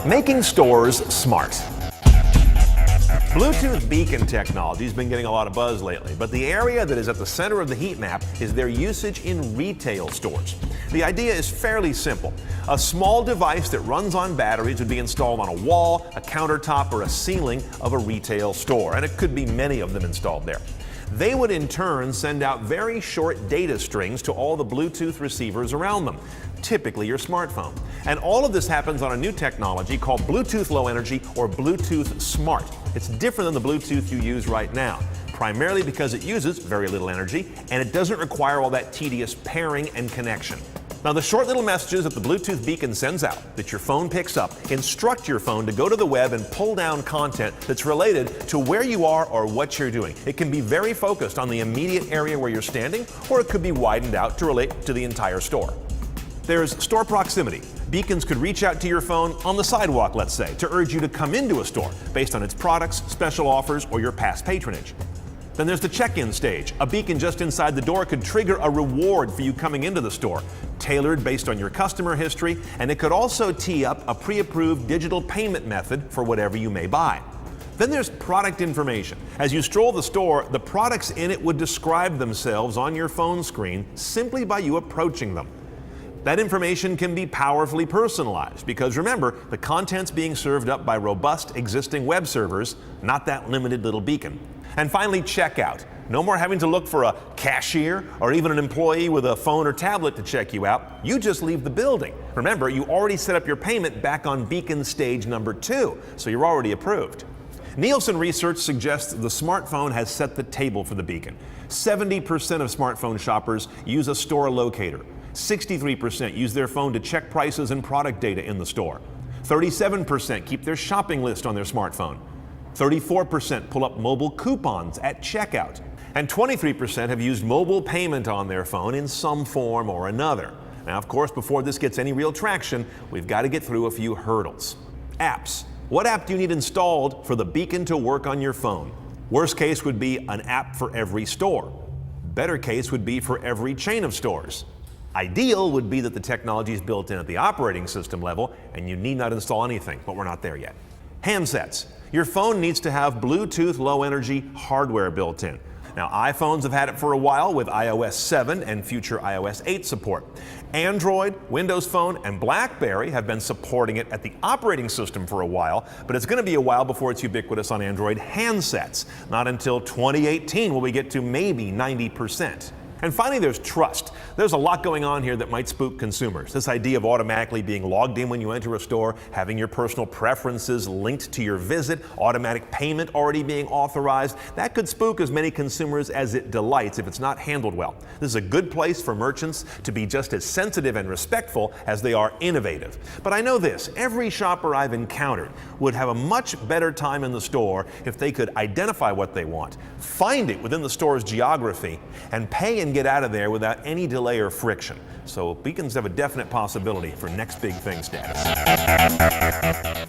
Making stores smart. Bluetooth beacon technology has been getting a lot of buzz lately, but the area that is at the center of the heat map is their usage in retail stores. The idea is fairly simple. A small device that runs on batteries would be installed on a wall, a countertop, or a ceiling of a retail store, and it could be many of them installed there. They would in turn send out very short data strings to all the Bluetooth receivers around them, typically your smartphone. And all of this happens on a new technology called Bluetooth Low Energy or Bluetooth Smart. It's different than the Bluetooth you use right now, primarily because it uses very little energy and it doesn't require all that tedious pairing and connection. Now, the short little messages that the Bluetooth beacon sends out that your phone picks up instruct your phone to go to the web and pull down content that's related to where you are or what you're doing. It can be very focused on the immediate area where you're standing, or it could be widened out to relate to the entire store. There's store proximity. Beacons could reach out to your phone on the sidewalk, let's say, to urge you to come into a store based on its products, special offers, or your past patronage. Then there's the check-in stage. A beacon just inside the door could trigger a reward for you coming into the store, tailored based on your customer history, and it could also tee up a pre-approved digital payment method for whatever you may buy. Then there's product information. As you stroll the store, the products in it would describe themselves on your phone screen simply by you approaching them. That information can be powerfully personalized because remember, the content's being served up by robust existing web servers, not that limited little beacon. And finally, checkout. No more having to look for a cashier or even an employee with a phone or tablet to check you out. You just leave the building. Remember, you already set up your payment back on beacon stage number 2, so you're already approved. Nielsen research suggests that the smartphone has set the table for the beacon. 70% of smartphone shoppers use a store locator. 63% use their phone to check prices and product data in the store. 37% keep their shopping list on their smartphone. 34% pull up mobile coupons at checkout. And 23% have used mobile payment on their phone in some form or another. Now, of course, before this gets any real traction, we've got to get through a few hurdles. Apps. What app do you need installed for the beacon to work on your phone? Worst case would be an app for every store. Better case would be for every chain of stores. Ideal would be that the technology is built in at the operating system level and you need not install anything, but we're not there yet. Handsets. Your phone needs to have Bluetooth Low Energy hardware built in. Now, iPhones have had it for a while with iOS 7 and future iOS 8 support. Android, Windows Phone, and BlackBerry have been supporting it at the operating system for a while, but it's going to be a while before it's ubiquitous on Android handsets. Not until 2018 will we get to maybe 90%. And finally, there's trust. There's a lot going on here that might spook consumers. This idea of automatically being logged in when you enter a store, having your personal preferences linked to your visit, automatic payment already being authorized, that could spook as many consumers as it delights if it's not handled well. This is a good place for merchants to be just as sensitive and respectful as they are innovative. But I know this, every shopper I've encountered would have a much better time in the store if they could identify what they want, find it within the store's geography, and pay and get out of there without any delay or friction. So beacons have a definite possibility for next big thing status.